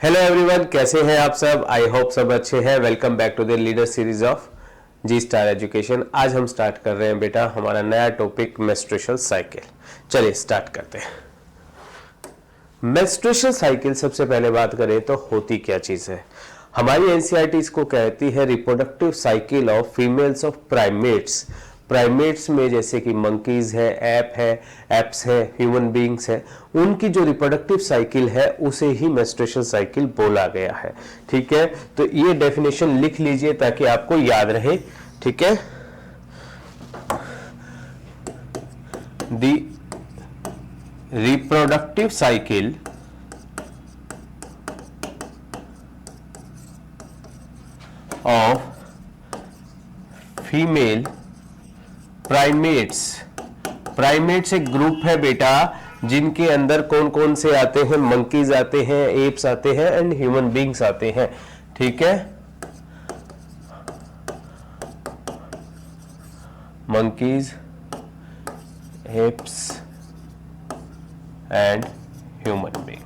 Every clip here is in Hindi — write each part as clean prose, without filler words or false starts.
हेलो एवरीवन, कैसे हैं आप सब। आई होप सब अच्छे हैं। Welcome back to the leader series of G star education. आज हम स्टार्ट कर रहे हैं बेटा हमारा नया टॉपिक मेंस्ट्रुअल साइकिल। चलिए स्टार्ट करते हैं। मेंस्ट्रुअल साइकिल सबसे पहले बात करें तो होती क्या चीज है। हमारी एनसीईआरटी इसको कहती है reproductive cycle of females of primates. Primates में जैसे कि मंकीज है, एप्स है, ह्यूमन बींग्स है, उनकी जो रिप्रोडक्टिव साइकिल है उसे ही मेंस्ट्रुअल साइकिल बोला गया है। ठीक है, तो ये डेफिनेशन लिख लीजिए ताकि आपको याद रहे। ठीक है, the reproductive cycle of female primates एक ग्रुप है बेटा जिनके अंदर कौन कौन से आते हैं, मंकीज आते हैं, एप्स आते हैं एंड ह्यूमन बींग्स आते हैं। ठीक है, monkeys, apps and human being.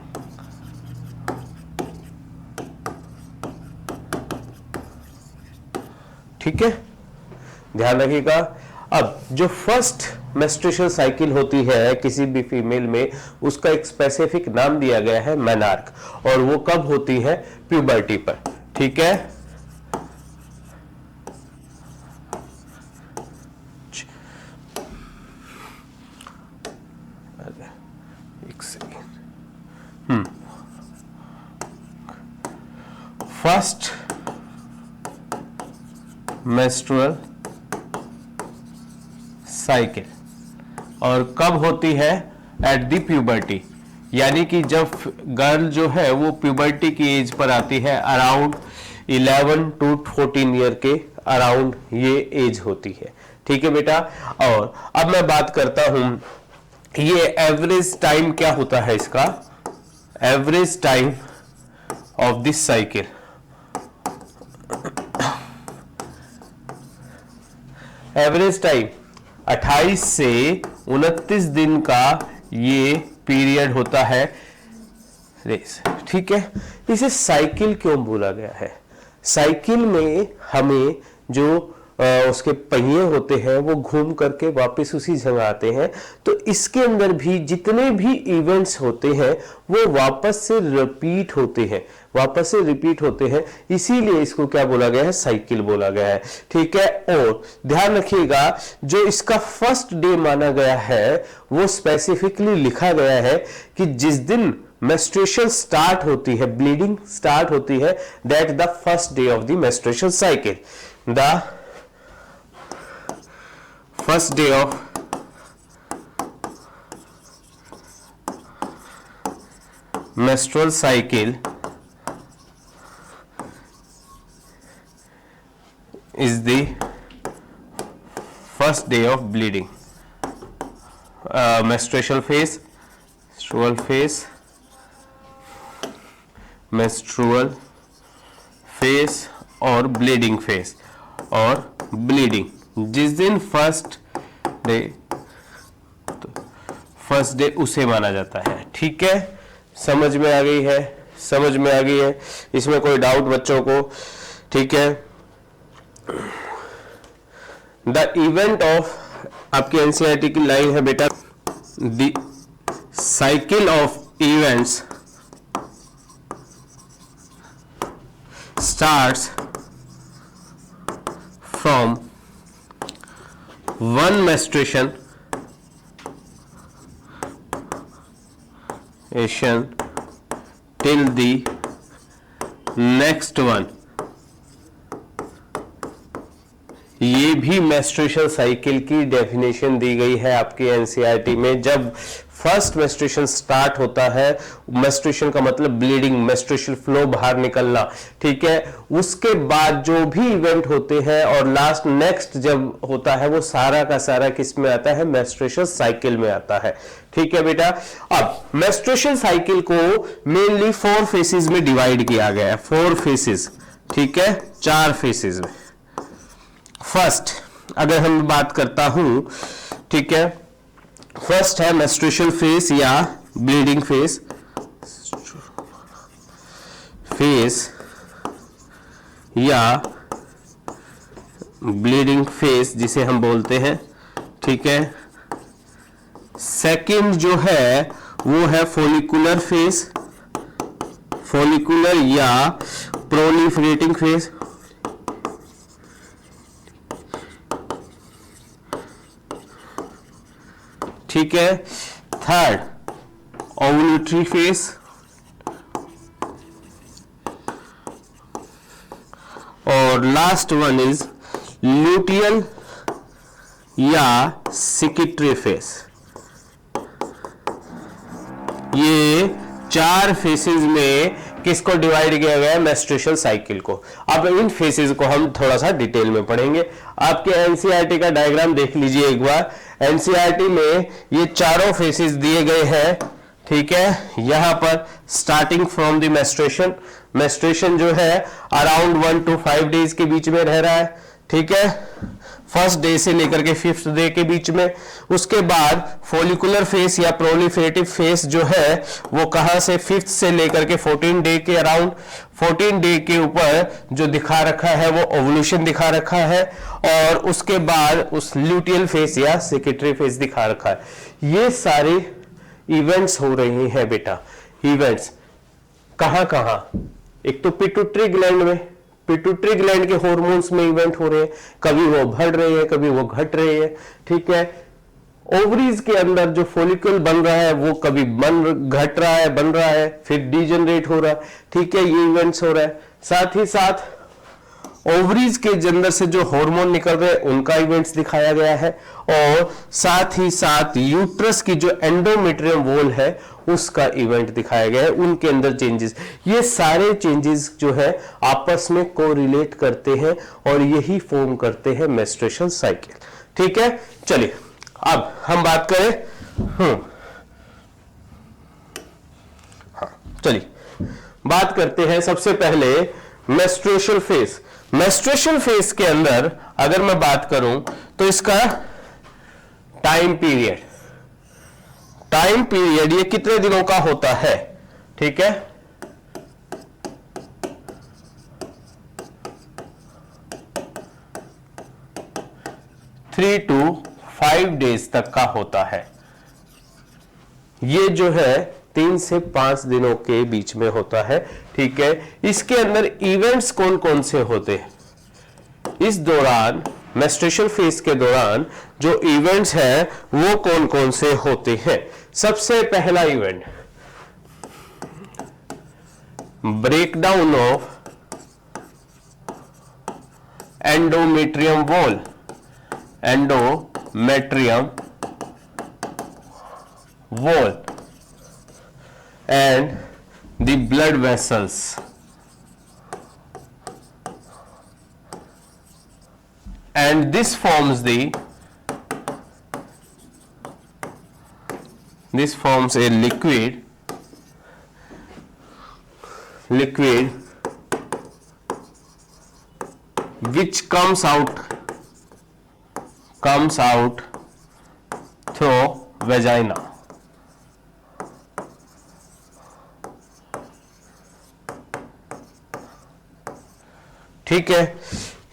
ठीक है, ध्यान रखिएगा। अब जो फर्स्ट मेंस्ट्रुअल साइकिल होती है किसी भी फीमेल में, उसका एक स्पेसिफिक नाम दिया गया है मेनार्क, और वो कब होती है, प्यूबर्टी पर। ठीक है, एक सेकेंड। फर्स्ट मेंस्ट्रुअल साइकिल और कब होती है, एट द प्यूबर्टी, यानी कि जब गर्ल जो है वो प्यूबर्टी की एज पर आती है, अराउंड 11 to 14 ईयर के अराउंड ये एज होती है। ठीक है बेटा, और अब मैं बात करता हूं ये एवरेज टाइम क्या होता है इसका। Average time of this cycle, average time 28 से 29 दिन का ये पीरियड होता है रेस। ठीक है, इसे साइकिल क्यों बोला गया है। साइकिल में हमें जो उसके पहिए होते हैं वो घूम करके वापस उसी जगह आते हैं, तो इसके अंदर भी जितने भी इवेंट्स होते हैं वो वापस से रिपीट होते हैं, इसीलिए इसको क्या बोला गया है, साइकिल बोला गया है। ठीक है, और ध्यान रखिएगा जो इसका फर्स्ट डे माना गया है वो स्पेसिफिकली लिखा गया है कि जिस दिन मेंस्ट्रुएशन स्टार्ट होती है, ब्लीडिंग स्टार्ट होती है, that the first day of the menstruation cycle. The first day of menstrual cycle is the first day of bleeding. Menstrual phase, और ब्लीडिंग फेज और ब्लीडिंग जिस दिन फर्स्ट डे उसे माना जाता है। ठीक है, समझ में आ गई है, इसमें कोई डाउट बच्चों को। ठीक है, द इवेंट ऑफ, आपकी एनसीईआरटी की लाइन है बेटा, the cycle of events starts from one menstruation till the next one। ये भी मेंस्ट्रुएशन साइकिल की डेफिनेशन दी गई है आपकी एनसीईआरटी में। जब फर्स्ट मेंस्ट्रुएशन स्टार्ट होता है, मेंस्ट्रुएशन का मतलब ब्लीडिंग, मेंस्ट्रुअल फ्लो बाहर निकलना। ठीक है, उसके बाद जो भी इवेंट होते हैं और लास्ट नेक्स्ट जब होता है वो सारा का सारा किस में आता है, मेंस्ट्रुएशन साइकिल में आता है। ठीक है बेटा, अब मेंस्ट्रुएशन साइकिल को मेनली 4 फेसेस में डिवाइड किया गया है। 4 फेसेस, ठीक है, 4 फेसेस में। फर्स्ट अगर हम बात करता हूं, ठीक है, फर्स्ट है मेंस्ट्रुअल फेज या ब्लीडिंग फेज। फेस या ब्लीडिंग फेस जिसे हम बोलते हैं, ठीक है। सेकंड जो है वो है फॉलिकुलर फेस, फॉलिकुलर या प्रोलिफरेटिंग फेस, ठीक है। थर्ड ओव्यूलेटरी फेस, और लास्ट वन इज ल्यूटियल या सिक्रेटरी फेस। ये 4 फेसेस में किसको डिवाइड किया गया है? मेंस्ट्रुएशन साइकिल को। अब इन फेसेस को हम थोड़ा सा डिटेल में पढ़ेंगे। आपके एनसीईआरटी का डायग्राम देख लीजिए एक बार। एनसीईआरटी में ये चारों फेसेस दिए गए हैं, ठीक है। यहां पर starting from the menstruation, menstruation जो है अराउंड 1 to 5 डेज के बीच में रह रहा है, ठीक है। फर्स्ट डे से लेकर के 5th डे के बीच में। उसके बाद फॉलिकुलर फेस या प्रोलिफरेटिव फेस जो है वो कहां से 5th से लेकर के 14 डे के अराउंड, 14 डे के ऊपर जो दिखा रखा है वो ओवुलेशन दिखा रखा है, और उसके बाद उस ल्यूटियल फेस या सेक्रेटरी फेस दिखा रखा है। ये सारे इवेंट्स हो रहे हैं बेटा। इवेंट्स कहां कहां? एक तो पिट्यूटरी ग्लैंड में, पिट्यूटरी ग्लैंड के हार्मोन्स में इवेंट हो रहे हैं, कभी वो बढ़ रहे हैं कभी वो घट रहे हैं, ठीक है। ओवरीज के अंदर जो फॉलिकल बन रहा है वो कभी घट रहा है, बन रहा है, फिर डीजनरेट हो रहा है, ठीक है। ये इवेंट्स हो रहा है। साथ ही साथ ओवरीज के अंदर से जो हार्मोन निकल रहे हैं उनका इवेंट्स दिखाया गया है, और साथ ही साथ यूट्रस की जो एंडोमेट्रियम वॉल है उसका इवेंट दिखाया गया है, उनके अंदर चेंजेस। ये सारे चेंजेस जो है आपस में कोरिलेट करते हैं और यही फॉर्म करते हैं मेंस्ट्रुएशन साइकिल, ठीक है। चलिए अब हम बात करें, चलिए बात करते हैं सबसे पहले मेंस्ट्रुएशन फेज। मेंस्ट्रुएशन फेज के अंदर अगर मैं बात करूं तो इसका टाइम पीरियड, ये कितने दिनों का होता है, ठीक है। थ्री टू 5 डेज तक का होता है। ये जो है 3 से 5 दिनों के बीच में होता है, ठीक है। इसके अंदर इवेंट्स कौन कौन से होते हैं? इस दौरान मेंस्ट्रुएशन फेज के दौरान जो इवेंट्स हैं वो कौन कौन से होते हैं? सबसे पहला event breakdown of endometrium wall, endometrium wall and the blood vessels, and this forms a liquid which comes out through vagina. ठीक है,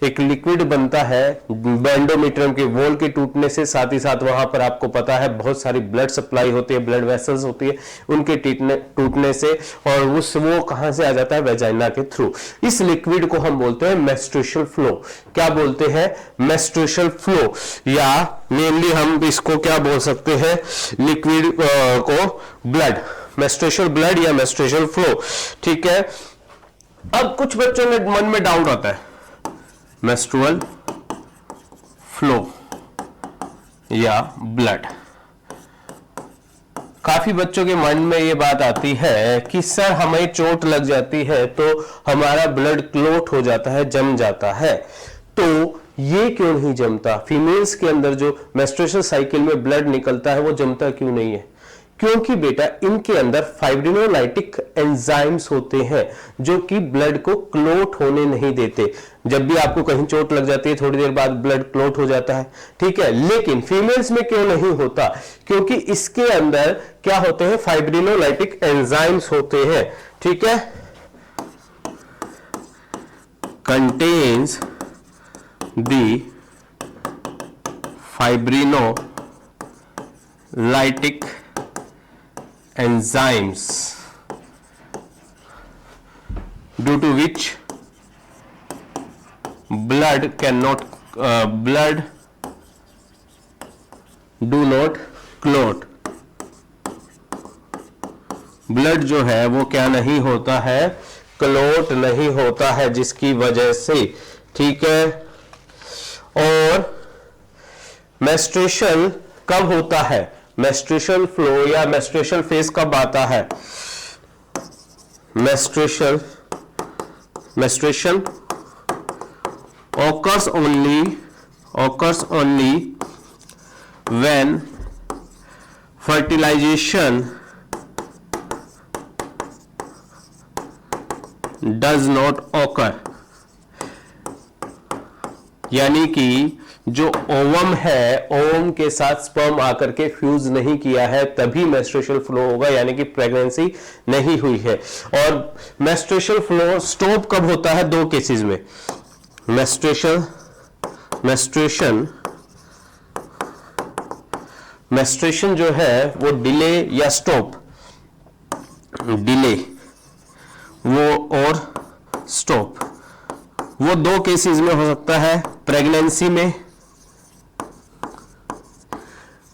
एक लिक्विड बनता है एंडोमेट्रियम के वॉल के टूटने से, साथ ही साथ वहां पर आपको पता है बहुत सारी ब्लड सप्लाई होती है, ब्लड वेसल्स होती है, उनके टूटने से, और वो कहां से आ जाता है? वेजाइना के थ्रू। इस लिक्विड को हम बोलते हैं मेंस्ट्रुएशनल फ्लो। क्या बोलते हैं? मेंस्ट्रुएशनल फ्लो, या मेनली हम इसको क्या बोल सकते हैं? लिक्विड को ब्लड, मेंस्ट्रुएशनल ब्लड या मेंस्ट्रुएशनल फ्लो, ठीक है। अब कुछ बच्चों में मन में डाउट आता है, मेंस्ट्रुअल फ्लो या ब्लड। काफी बच्चों के मन में ये बात आती है कि सर हमें चोट लग जाती है तो हमारा ब्लड क्लॉट हो जाता है, जम जाता है, तो ये क्यों नहीं जमता? फीमेल्स के अंदर जो मेंस्ट्रुएशन साइकिल में ब्लड निकलता है वो जमता क्यों नहीं है? क्योंकि बेटा इनके अंदर फाइब्रिनोलाइटिक एंजाइम्स होते हैं जो कि ब्लड को क्लॉट होने नहीं देते। जब भी आपको कहीं चोट लग जाती है थोड़ी देर बाद ब्लड क्लॉट हो जाता है, ठीक है। लेकिन फीमेल्स में क्यों नहीं होता? क्योंकि इसके अंदर क्या होते हैं? फाइब्रिनोलाइटिक एंजाइम्स होते हैं, ठीक है। contains the fibrinolytic enzymes due to which blood do not clot. Blood जो है वो क्या नहीं होता है, क्लोट नहीं होता है, जिसकी वजह से, ठीक है। और मेंस्ट्रुएशन कब होता है, मेंस्ट्रुएशन फ्लो या मेंस्ट्रुएशन फेज कब आता है, menstruation occurs only when fertilization does not occur. यानी कि जो ओवम है, ओवम के साथ स्पर्म आकर के फ्यूज नहीं किया है, तभी मेंस्ट्रुएशन फ्लो होगा, यानी कि प्रेगनेंसी नहीं हुई है। और मेंस्ट्रुएशन फ्लो स्टॉप कब होता है, दो केसेस में, मेंस्ट्रुएशन जो है वो डिले या स्टॉप, डिले वो और स्टॉप, वो दो केसेस में हो सकता है। प्रेगनेंसी में,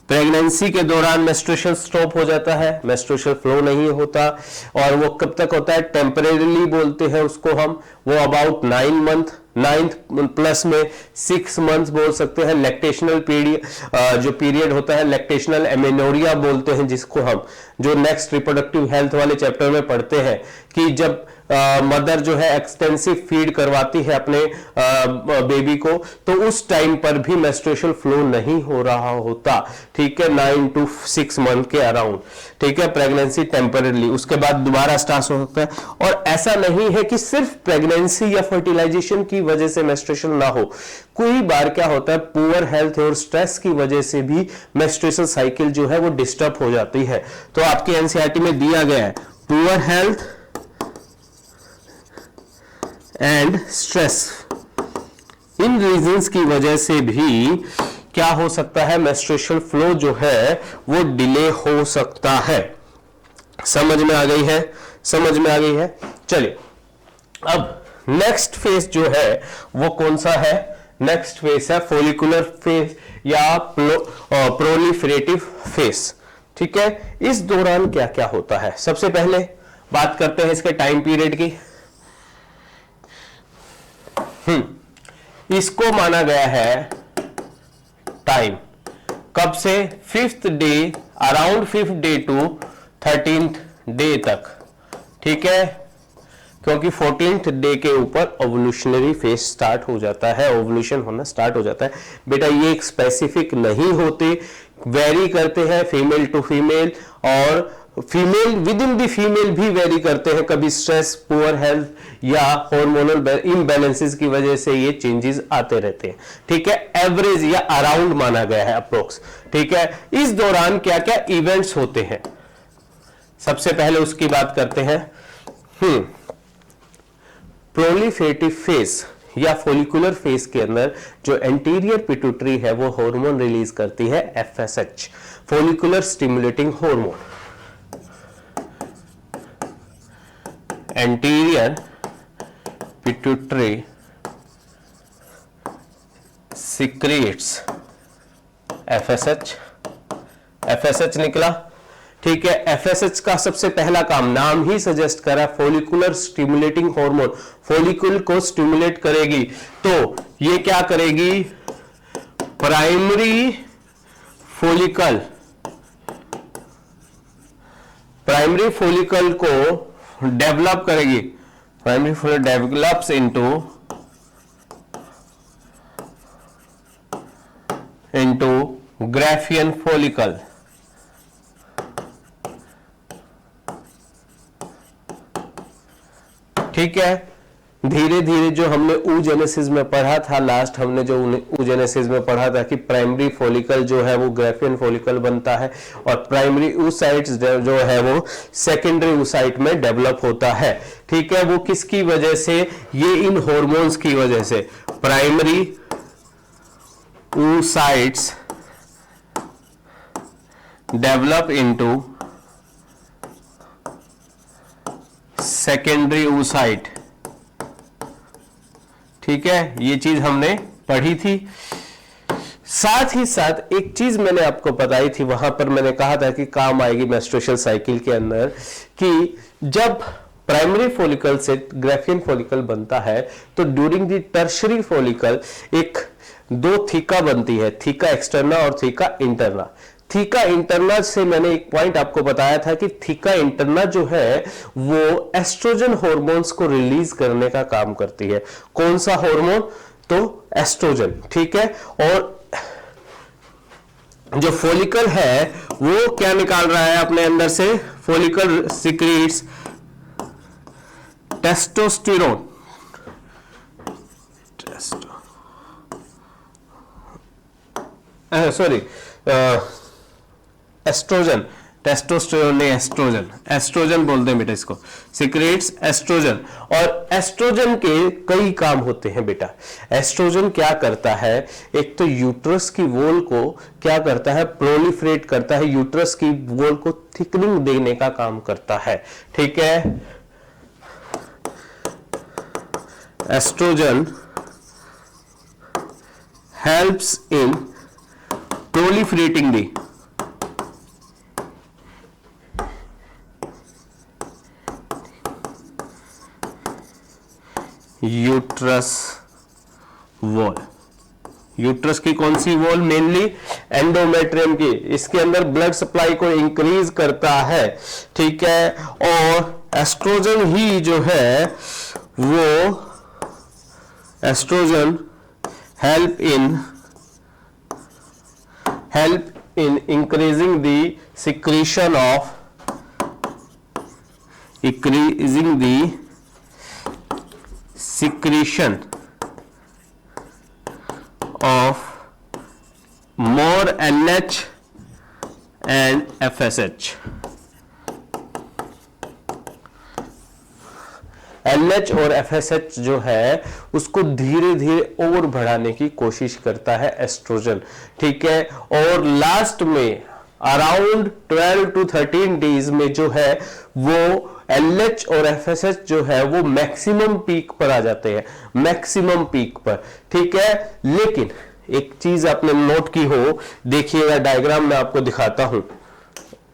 प्रेगनेंसी के दौरान मेंस्ट्रुएशन स्टॉप हो जाता है, मेंस्ट्रुएशन फ्लो नहीं होता। और वो कब तक होता है, टेम्परेरीली बोलते हैं उसको हम, वो अबाउट 9 मंथ, 9th प्लस में 6 मंथ्स बोल सकते हैं। लैक्टेशनल पीरियड जो पीरियड होता है, लैक्टेशनल एमेनोरिया बोलते हैं जिसको हम, जो नेक्स्ट रिप्रोडक्टिव हेल्थ वाले चैप्टर में पढ़ते हैं, कि जब मदर जो है एक्सटेंसिव फीड करवाती है अपने बेबी को, तो उस टाइम पर भी मेंस्ट्रुएशन फ्लो नहीं हो रहा होता, ठीक है, 9 to 6 मंथ के अराउंड, ठीक है। प्रेगनेंसी टेम्परेली, उसके बाद दोबारा स्टार्ट हो सकता है। और ऐसा नहीं है कि सिर्फ प्रेगनेंसी या फर्टिलाइजेशन की वजह से मेंस्ट्रुएशन ना हो, कोई बार क्या होता है, पुअर हेल्थ और स्ट्रेस की वजह से भी मेंस्ट्रुएशन साइकिल जो है वो डिस्टर्ब हो जाती है। तो आपके एनसीईआरटी में दिया गया है poor health and stress, in reasons की वजह से भी क्या हो सकता है, मेंस्ट्रुएशन फ्लो जो है वो डिले हो सकता है। समझ में आ गई है, समझ में आ गई है। चलिए अब नेक्स्ट फेज जो है वो कौन सा है, नेक्स्ट फेज है फॉलिकुलर फेज या प्रोलिफरेटिव फेज, ठीक है। इस दौरान क्या क्या होता है, सबसे पहले बात करते हैं इसके टाइम पीरियड की। इसको माना गया है टाइम कब से, 5th day, around 5th day to 13th day तक, ठीक है, क्योंकि 14th डे के ऊपर ओवुलेशनरी फेज स्टार्ट हो जाता है, ओवुलेशन होना स्टार्ट हो जाता है। बेटा ये एक स्पेसिफिक नहीं होते, वेरी करते हैं फीमेल टू फीमेल, और female with in the female भी वेरी करते हैं, कभी स्ट्रेस, पुअर हेल्थ या हार्मोनल इम्बैलेंसेस की वजह से ये चेंजेस आते रहते हैं, ठीक है। एवरेज या अराउंड माना गया है, अप्रोक्स, ठीक है। इस दौरान क्या क्या इवेंट्स होते हैं, सबसे पहले उसकी बात करते हैं। प्रोलिफरेटिव फेज या फॉलिकुलर फेज के अंदर जो एंटीरियर पिट्यूटरी है वो हार्मोन रिलीज करती है, FSH, follicular stimulating hormone. Anterior pituitary secrets FSH निकला, ठीक है। FSH का सबसे पहला काम, नाम ही सजेस्ट करा, फॉलिकुलर स्टिमुलेटिंग हार्मोन, फॉलिकल को स्टिमुलेट करेगी। तो ये क्या करेगी, प्राइमरी फॉलिकल को डेवलप करेगी, primary follicle develops into Graafian follicle, ठीक है। धीरे धीरे जो हमने oogenesis में पढ़ा था, लास्ट हमने जो oogenesis में पढ़ा था कि प्राइमरी फॉलिकल जो है वो ग्राफियन फॉलिकल बनता है और प्राइमरी oocytes जो है वो सेकेंडरी oocyte में डेवलप होता है। ठीक है, वो किसकी वजह से? ये इन हॉर्मोन्स की वजह से। Primary oocytes develop into secondary oocyte। ठीक है, ये चीज हमने पढ़ी थी। साथ ही साथ एक चीज मैंने आपको बताई थी, वहां पर मैंने कहा था कि काम आएगी मेंस्ट्रुएशनल साइकिल के अंदर, कि जब प्राइमरी फॉलिकल से ग्राफियन फॉलिकल बनता है तो ड्यूरिंग द टर्शरी फॉलिकल एक दो थीका बनती है, थीका एक्सटर्ना और थीका इंटरना। थीका इंटरना से मैंने एक पॉइंट आपको बताया था कि थीका इंटरना जो है वो एस्ट्रोजन हार्मोन्स को रिलीज करने का काम करती है। कौन सा हार्मोन? तो एस्ट्रोजन। ठीक है, और जो फॉलिकल है वो क्या निकाल रहा है अपने अंदर से? Follicle secretes testosterone, sorry estrogen, testosterone नहीं, एस्ट्रोजन, एस्ट्रोजन बोलते हैं बेटा इसको, सीक्रेट्स एस्ट्रोजन। और एस्ट्रोजन के कई काम होते हैं बेटा। एस्ट्रोजन क्या करता है? एक तो यूट्रस की वॉल को क्या करता है? प्रोलिफरेट करता है, यूट्रस की वॉल को थिकनिंग देने का काम करता है। ठीक है, estrogen helps in proliferating the uterus wall. Uterus की कौन सी वॉल? मेनली एंडोमेट्रियम की। इसके अंदर ब्लड सप्लाई को इंक्रीज करता है। ठीक है, और एस्ट्रोजन ही जो है वो estrogen help in increasing the secretion of secretion of more LH and FSH। LH और FSH जो है उसको धीरे धीरे और बढ़ाने की कोशिश करता है एस्ट्रोजन। ठीक है, और लास्ट में अराउंड 12 to 13 डेज में जो है वो LH और FSH जो है वो मैक्सिमम पीक पर आ जाते हैं, मैक्सिमम पीक पर। ठीक है, लेकिन एक चीज आपने नोट की हो, देखिएगा डायग्राम में आपको दिखाता हूं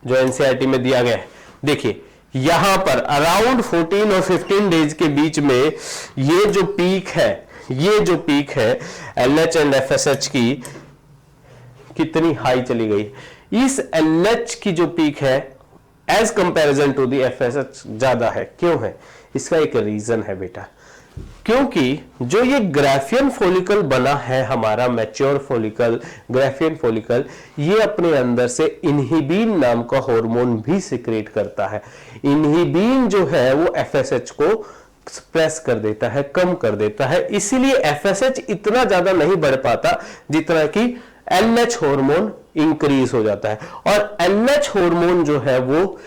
जो एनसीईआरटी में दिया गया है। देखिए यहां पर अराउंड 14 और 15 डेज के बीच में ये जो पीक है LH एंड FSH की कितनी हाई चली गई। इस LH की जो पीक है as comparison to the FSH ज्यादा है। क्यों है? इसका एक रीजन है बेटा, क्योंकि जो ये ग्राफियन फॉलिकल बना है हमारा मैच्योर फॉलिकल, ग्राफियन फॉलिकल, ये अपने अंदर से इनहिबिन नाम का हार्मोन भी सिक्रेट करता है। इनहिबिन जो है वो FSH को सप्रेस कर देता है, कम कर देता है, इसीलिए FSH इतना ज्यादा नहीं बढ़ पाता जितना कि LH हार्मोन इंक्रीज हो जाता है। और LH हार्मोन जो है वो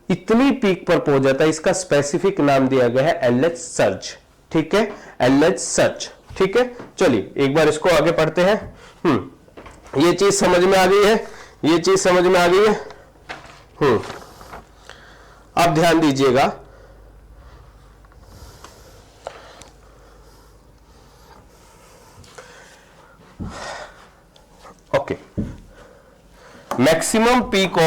इतनी पीक पर पहुंच जाता है, इसका स्पेसिफिक नाम दिया गया है LH सर्ज। ठीक है, LH सर्ज। ठीक है, चलिए एक बार इसको आगे पढ़ते हैं। ये चीज समझ में आ गई है, ये चीज समझ में आ गई है। अब ध्यान दीजिएगा, okay, maximum peak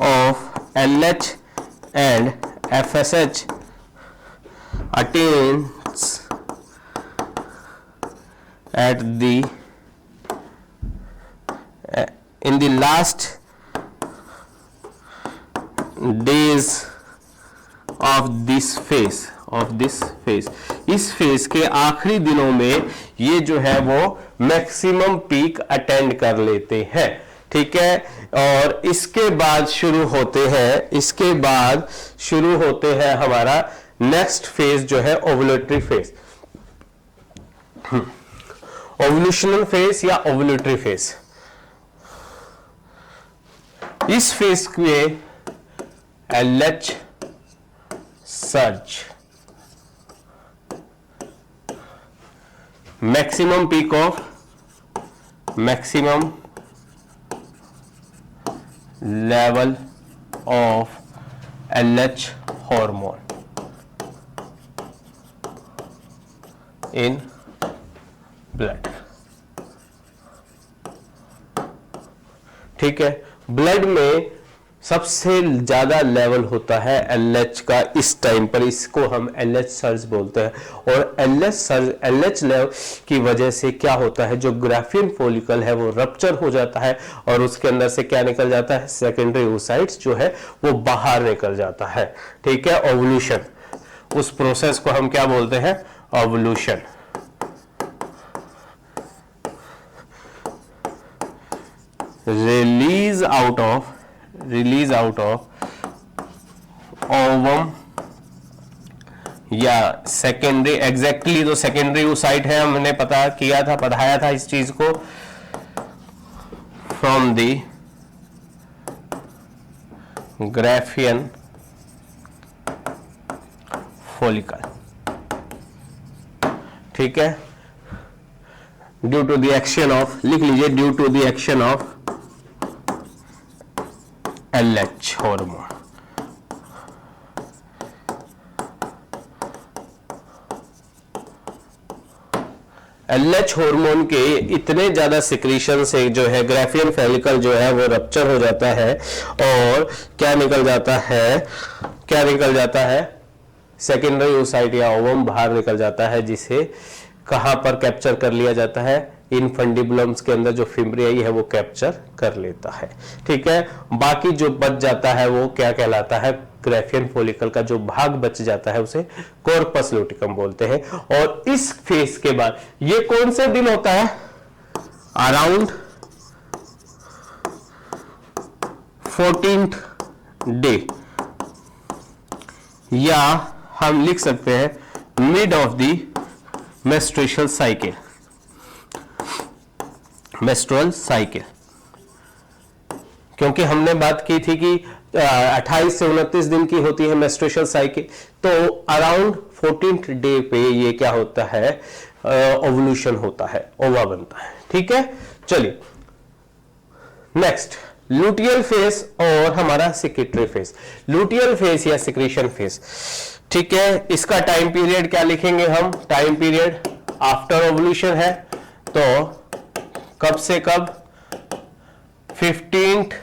of LH and FSH attains at the in the last days of this phase of this phase, इस फेज के आखिरी दिनों में ये जो है वो मैक्सिमम पीक अटेंड कर लेते हैं, ठीक है। और इसके बाद शुरू होते हैं हमारा नेक्स्ट फेज जो है ओव्यूलेटरी फेज, ओव्यूलेशनल फेज या ओव्यूलेटरी फेज। इस फेज में LH surge, maximum peak of maximum level of LH hormone in blood, ठीक है। ब्लड में सबसे ज्यादा लेवल होता है LH का इस टाइम पर, इसको हम LH सर्ज बोलते हैं। और LH लेवल की वजह से क्या होता है, जो ग्राफियन फॉलिकल है वो रप्चर हो जाता है और उसके अंदर से क्या निकल जाता है, सेकेंडरी oocytes जो है वो बाहर निकल जाता है, ठीक है। ओवुलेशन, उस प्रोसेस को हम क्या बोलते हैं, ovulation. Release out of ovum या सेकेंडरी, एग्जैक्टली तो सेकेंडरी oocyte है, हमने पढ़ाया था इस चीज को, फ्रॉम द ग्राफियन फॉलिकल, ठीक है। Due to the action of, लिख लीजिए, due to the action of LH hormone. LH hormone के इतने ज्यादा सिक्रीशन से जो है ग्राफियन फॉलिकल जो है वो रप्चर हो जाता है और क्या निकल जाता है, सेकेंडरी oocyte या ओवम बाहर निकल जाता है, जिसे कहां पर कैप्चर कर लिया जाता है, इनफंडिबुलम्स के अंदर जो फिम्ब्रियाई है वो कैप्चर कर लेता है, ठीक है। बाकी जो बच जाता है वो क्या कहलाता है, ग्राफियन फॉलिकल का जो भाग बच जाता है उसे कॉर्पस लुटिकम बोलते हैं। और इस फेज के बाद ये कौन से दिन होता है, अराउंड 14th डे, या हम लिख सकते हैं mid of the menstrual cycle, menstrual cycle, क्योंकि हमने बात की थी कि 28 से 29 दिन की होती है मेंस्ट्रुअल साइकिल, तो अराउंड 14th डे पे ये क्या होता है, ओवुलेशन होता है, ओवा बनता है, ठीक है। चलिए नेक्स्ट, लुटियल फेज और हमारा सिक्रेटरी फेज। लुटियल फेज या सिक्रीशन फेज, ठीक है, इसका टाइम पीरियड क्या लिखेंगे हम, टाइम पीरियड आफ्टर ओवुलेशन है, तो कब से कब, 15th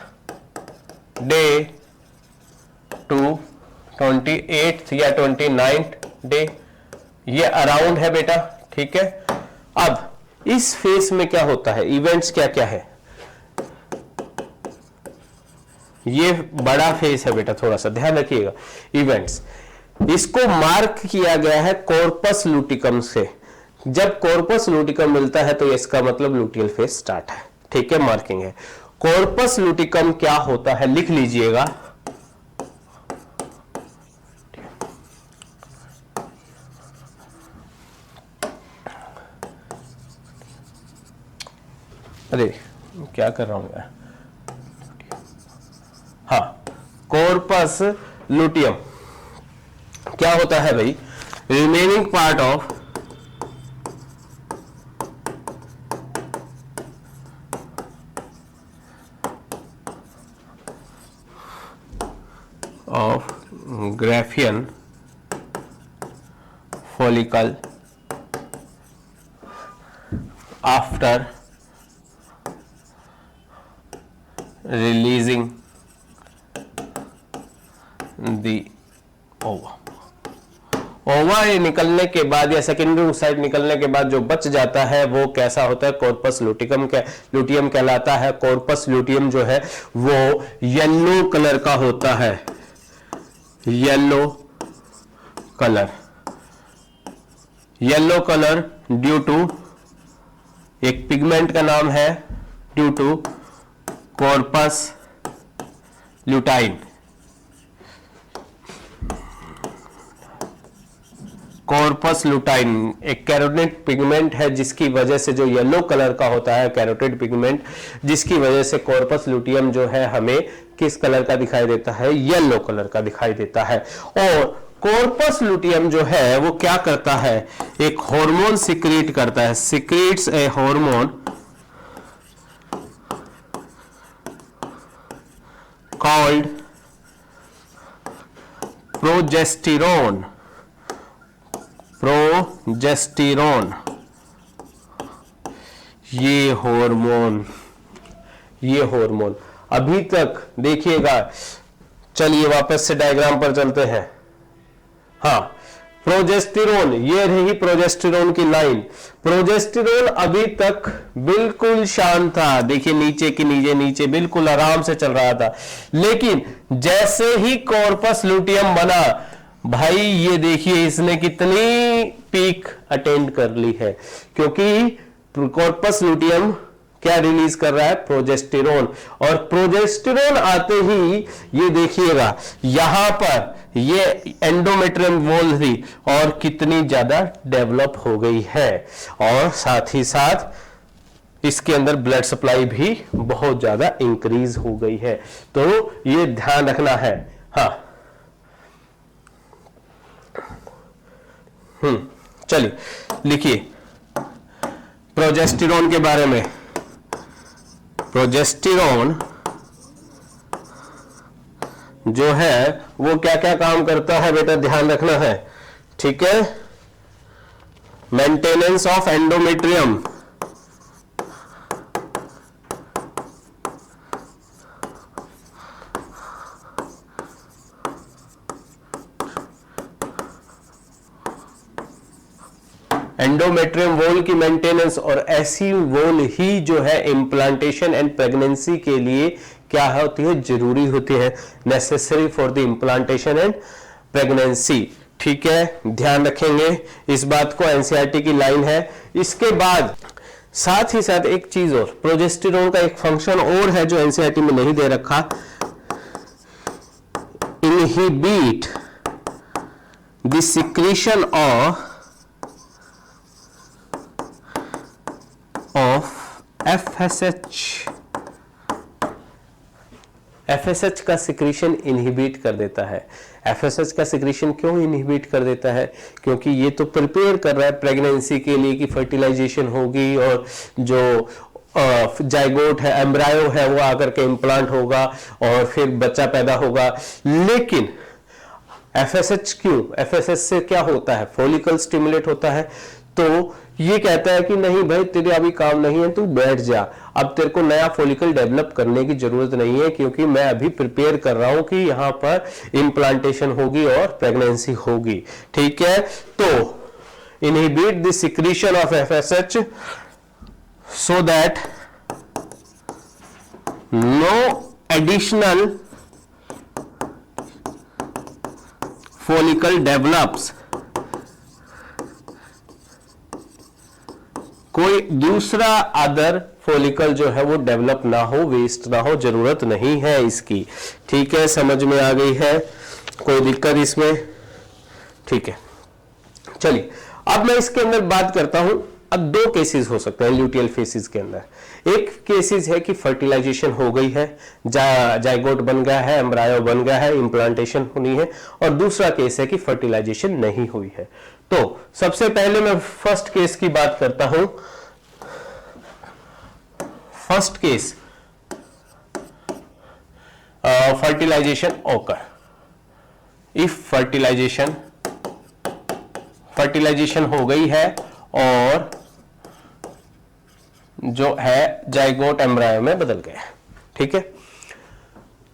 डे टू 28th या 29th डे, ये अराउंड है बेटा, ठीक है। अब इस फेज में क्या होता है, इवेंट्स क्या क्या है, ये बड़ा फेज है बेटा, थोड़ा सा ध्यान रखिएगा। इवेंट्स, इसको मार्क किया गया है कॉर्पस लुटिकम से, जब कॉर्पस लुटिकम मिलता है तो इसका मतलब लुटियल फेज स्टार्ट है, ठीक है, मार्किंग है। कॉर्पस लुटिकम क्या होता है, लिख लीजिएगा, अरे क्या कर रहा हूं मैं, हाँ, कॉर्पस लुटियम क्या होता है भाई, remaining part of Graafian follicle after releasing the ova. ओवा निकलने के बाद या सेकेंडरी oocyte निकलने के बाद जो बच जाता है वो कैसा होता है, कॉर्पस लुटियम कहलाता है। कॉर्पस लुटियम जो है वो येलो कलर का होता है, yellow colour, yellow colour due to, एक पिगमेंट का नाम है, due to corpus lutein. Corpus lutein एक कैरोटिड पिगमेंट है जिसकी वजह से जो येलो कलर का होता है कैरोटिड पिगमेंट, जिसकी वजह से कॉर्पस ल्यूटियम जो है हमें किस कलर का दिखाई देता है, येलो कलर का दिखाई देता है। और कॉर्पस ल्यूटियम जो है वो क्या करता है, एक हार्मोन सिक्रीट करता है, सिक्रीट्स ए हार्मोन कॉल्ड प्रोजेस्टेरोन। प्रोजेस्टेरोन ये हार्मोन अभी तक देखिएगा, चलिए वापस से डायग्राम पर चलते हैं। हाँ, प्रोजेस्टेरोन, ये रही प्रोजेस्टेरोन की लाइन। प्रोजेस्टेरोन अभी तक बिल्कुल शांत था, देखिए नीचे की नीचे बिल्कुल आराम से चल रहा था, लेकिन जैसे ही कॉर्पस ल्यूटियम बना, भाई ये देखिए इसने कितनी पीक अटेंड कर ली है, क्योंकि कॉर्पस ल्यूटियम क्या रिलीज कर रहा है, प्रोजेस्टेरोन। और प्रोजेस्टेरोन आते ही ये देखिएगा यहां पर ये एंडोमेट्रियम वॉल थी और कितनी ज्यादा डेवलप हो गई है, और साथ ही साथ इसके अंदर ब्लड सप्लाई भी बहुत ज्यादा इंक्रीज हो गई है। तो ये ध्यान रखना है। हाँ, चलिए लिखिए प्रोजेस्टेरोन के बारे में। प्रोजेस्टेरोन जो है वो क्या क्या काम करता है बेटा, ध्यान रखना है, ठीक है। Maintenance of endometrium, endometrium wall की मेंटेनेंस, और ऐसी वॉल ही जो है इम्प्लांटेशन एंड प्रेगनेंसी के लिए क्या होती है, जरूरी होती है, necessary for the implantation and pregnancy. ठीक है, ध्यान रखेंगे इस बात को, एनसीईआरटी की लाइन है। इसके बाद साथ ही साथ एक चीज और, प्रोजेस्टेरोन का एक फंक्शन और है जो एनसीईआरटी में नहीं दे रखा, inhibit the secretion of FSH। FSH का सिक्रीशन इनहिबिट कर देता है। FSH का सिक्रीशन क्यों इनहिबिट कर देता है, क्योंकि ये तो प्रिपेयर कर रहा है प्रेगनेंसी के लिए कि फर्टिलाइजेशन होगी और जो जाइगोट है, एम्ब्रायो है, वो आकर के इम्प्लांट होगा और फिर बच्चा पैदा होगा। लेकिन FSH क्यों, FSH से क्या होता है, फॉलिकल स्टिमुलेट होता है, तो ये कहता है कि नहीं भाई तेरे अभी काम नहीं है, तू बैठ जा, अब तेरे को नया फॉलिकल डेवलप करने की जरूरत नहीं है, क्योंकि मैं अभी प्रिपेयर कर रहा हूं कि यहां पर इम्प्लांटेशन होगी और प्रेगनेंसी होगी। ठीक है, तो inhibit the secretion of FSH so that no additional follicle develops, कोई दूसरा अदर फॉलिकल जो है वो डेवलप ना हो, वेस्ट ना हो, जरूरत नहीं है इसकी। ठीक है, समझ में आ गई है, कोई दिक्कत इसमें? ठीक है, चलिए अब मैं इसके अंदर बात करता हूं। अब दो केसेस हो सकते हैं ल्यूटियल फेसिस के अंदर। एक केसेस है कि फर्टिलाइजेशन हो गई है, जाइगोट बन गया है, एम्ब्रायो बन गया है, इम्प्लांटेशन होनी है, और दूसरा केस है कि फर्टिलाइजेशन नहीं हुई है। तो सबसे पहले मैं फर्स्ट केस की बात करता हूं। फर्स्ट केस, फर्टिलाइजेशन ओकर, इफ फर्टिलाइजेशन हो गई है और जो है जाइगोट एम्ब्रायो में बदल गया। ठीक है,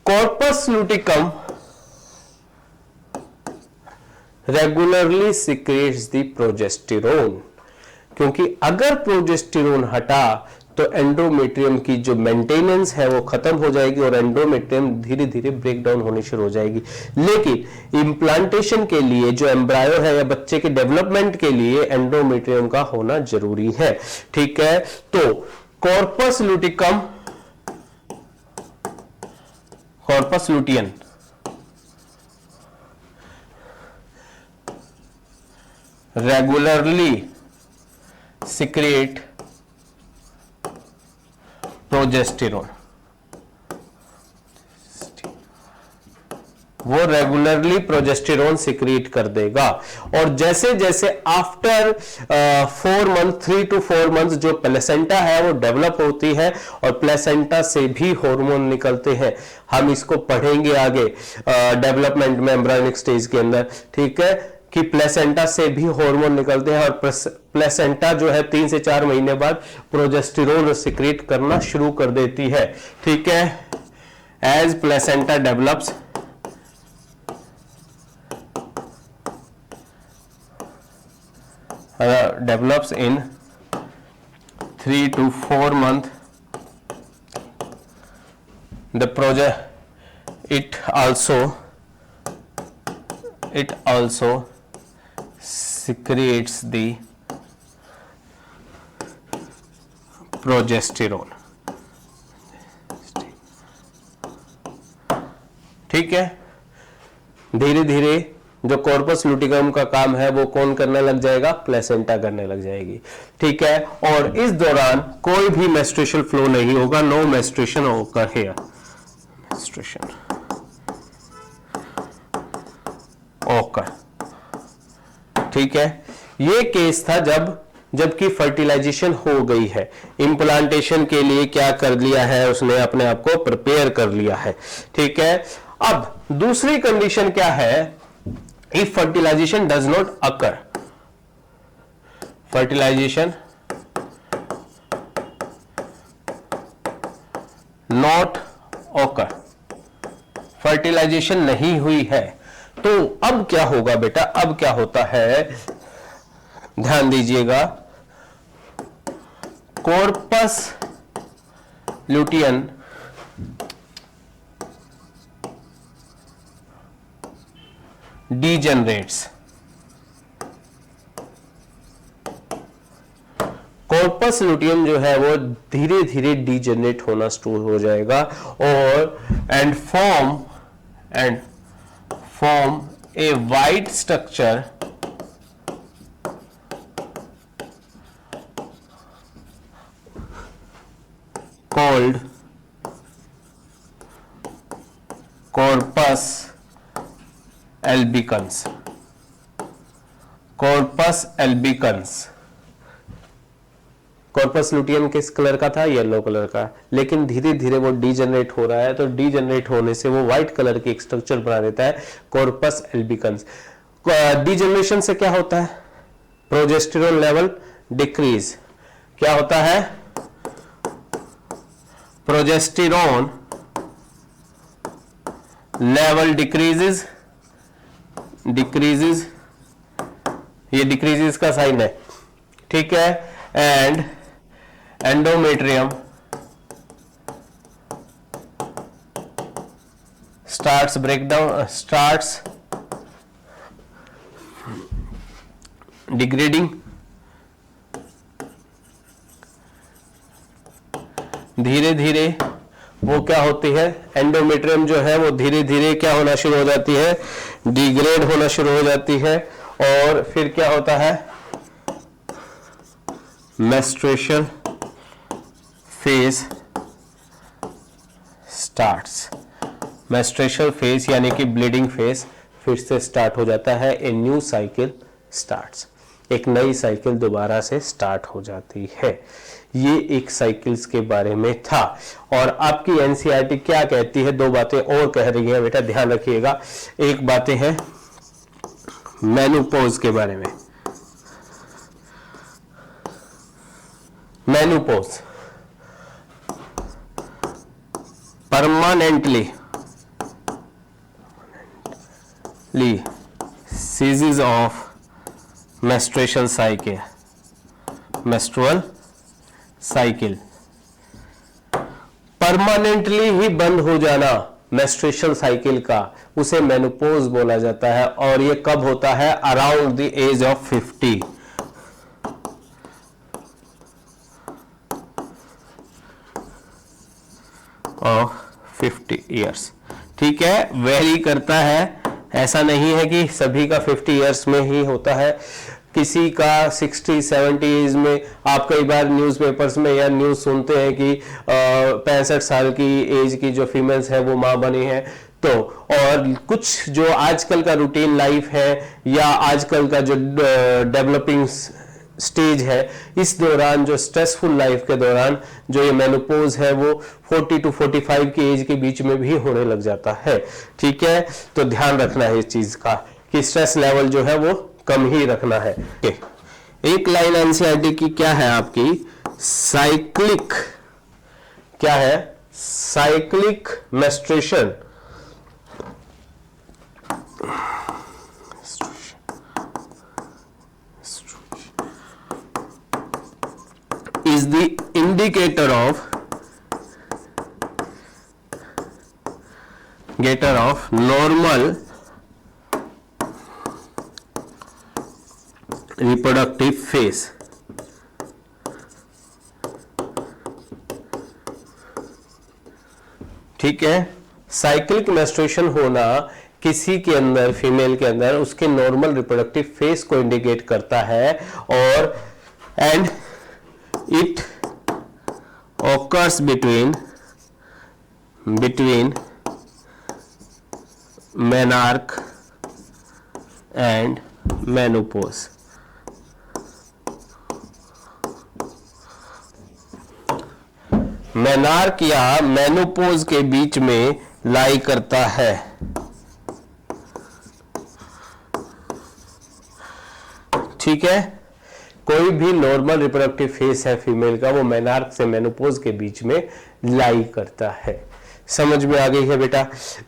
corpus luteum regularly secretes the progesterone, क्योंकि अगर प्रोजेस्टेरोन हटा तो एंडोमेट्रियम की जो मेंटेनेंस है वो खत्म हो जाएगी और एंडोमेट्रियम धीरे धीरे ब्रेक डाउन होनी शुरू हो जाएगी। लेकिन इम्प्लांटेशन के लिए जो एम्ब्रायो है या बच्चे के डेवलपमेंट के लिए एंडोमेट्रियम का होना जरूरी है। ठीक है, तो corpus luteum, corpus luteum regularly secrete progesterone, वो रेगुलरली प्रोजेस्टेरोन सिक्रीट कर देगा। और जैसे जैसे आफ्टर 4 मंथ 3 to 4 मंथ जो प्लेसेंटा है वो डेवलप होती है और प्लेसेंटा से भी हार्मोन निकलते हैं। हम इसको पढ़ेंगे आगे डेवलपमेंट में एम्ब्रायोनिक स्टेज के अंदर। ठीक है, कि प्लेसेंटा से भी हार्मोन निकलते हैं और प्लेसेंटा जो है 3 से 4 महीने बाद प्रोजेस्टेरोन सिक्रीट करना शुरू कर देती है। ठीक है, as placenta develops in 3 to 4 month, the project it also secretes the progesterone। ठीक है, धीरे धीरे जो कॉर्पस लुटिकम का काम है वो कौन करने लग जाएगा, प्लेसेंटा करने लग जाएगी। ठीक है, और इस दौरान कोई भी मेंस्ट्रुएशन फ्लो नहीं होगा, नो मेंस्ट्रुएशन ओकर हियर, मेंस्ट्रुएशन ओकर। ठीक है, ये केस था जबकि फर्टिलाइजेशन हो गई है, इम्प्लांटेशन के लिए क्या कर लिया है उसने, अपने आप को प्रिपेयर कर लिया है। ठीक है, अब दूसरी कंडीशन क्या है, if fertilization does not occur, fertilization not occur, fertilization नहीं हुई है, तो अब क्या होगा बेटा, अब क्या होता है, ध्यान दीजिएगा, corpus Lutyens degenerates, corpus luteum जो है वो धीरे धीरे डीजेनरेट होना शुरू हो जाएगा और and form A white structure called corpus albicans, corpus albicans. Corpus luteum किस कलर का था, येलो कलर का, लेकिन धीरे धीरे वो डीजेनरेट हो रहा है, तो डीजेनरेट होने से वो व्हाइट कलर की एक स्ट्रक्चर बना देता है, कॉर्पस एल्बिकन्स। डीजेनरेशन से क्या होता है, प्रोजेस्टेरोन लेवल डिक्रीज, क्या होता है, प्रोजेस्टेरोन लेवल डिक्रीजेस, ये डिक्रीजेस का साइन है। ठीक है, and endometrium starts breakdown, starts degrading, धीरे धीरे वो क्या होती है, एंडोमेट्रियम जो है वो धीरे धीरे क्या होना शुरू हो जाती है, डिग्रेड होना शुरू हो जाती है और फिर क्या होता है, menstruation phase starts, menstruation phase यानी कि ब्लीडिंग फेज फिर से स्टार्ट हो जाता है, ए न्यू साइकिल स्टार्ट्स, एक नई साइकिल दोबारा से स्टार्ट हो जाती है। ये एक साइकिल्स के बारे में था। और आपकी एनसीईआरटी क्या कहती है, 2 बातें और कह रही है बेटा, ध्यान रखिएगा। एक बातें हैं मेनोपॉज के बारे में, menopause permanently ceases of menstrual cycle, menstrual cycle permanently ही बंद हो जाना मेंस्ट्रुएशन साइकिल का, उसे मेनोपॉज बोला जाता है। और ये कब होता है? Around the age of 50। Of 50 years. ठीक है, वेरी करता है, ऐसा नहीं है कि सभी का 50 ईयर्स में ही होता है। किसी का 60-70 एज में, आप कई बार न्यूज़पेपर्स में या न्यूज़ सुनते हैं कि 65 साल की एज की जो फीमेल्स है वो माँ बनी है। तो और कुछ जो आजकल का रूटीन लाइफ है या आजकल का जो डेवलपिंग स्टेज है, इस दौरान जो स्ट्रेसफुल लाइफ के दौरान जो ये मेनोपॉज है वो 40 to 45 की एज के बीच में भी होने लग जाता है। ठीक है, तो ध्यान रखना है इस चीज का कि स्ट्रेस लेवल जो है वो कम ही रखना है। एक लाइन एनसीईआरटी की क्या है आपकी? साइक्लिक, क्या है? Cyclic menstruation is the indicator of normal reproductive phase। ठीक है, साइक्लिक मेंस्ट्रुएशन होना किसी के अंदर, फीमेल के अंदर, उसके नॉर्मल रिप्रोडक्टिव फेज को इंडिकेट करता है। और and it occurs between menarche and menopause। Menarche या मेनोपोज के बीच में लाई करता है। ठीक है, कोई भी नॉर्मल रिप्रोडक्टिव फेस है फीमेल का, वो मेनार्क से मेनोपोज के बीच में लाई करता है। समझ में आ गई है बेटा?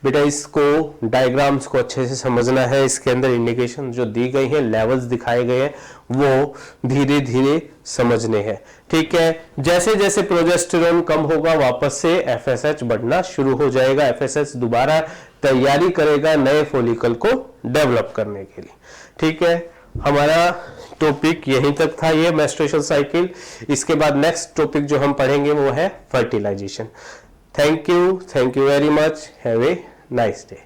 बेटा इसको डायग्राम्स को अच्छे से समझना है। इसके अंदर इंडिकेशन जो दी गई है, लेवल्स दिखाए गए हैं, वो धीरे धीरे समझने हैं। ठीक है, जैसे जैसे प्रोजेस्टेरोन कम होगा वापस से एफएसएच बढ़ना शुरू हो जाएगा। एफएसएच दोबारा तैयारी करेगा नए फॉलिकल को डेवलप करने के लिए। ठीक है, हमारा टॉपिक यहीं तक था, ये मेंस्ट्रुएशन साइकिल। इसके बाद नेक्स्ट टॉपिक जो हम पढ़ेंगे वो है fertilization. Thank you very much, have a nice day.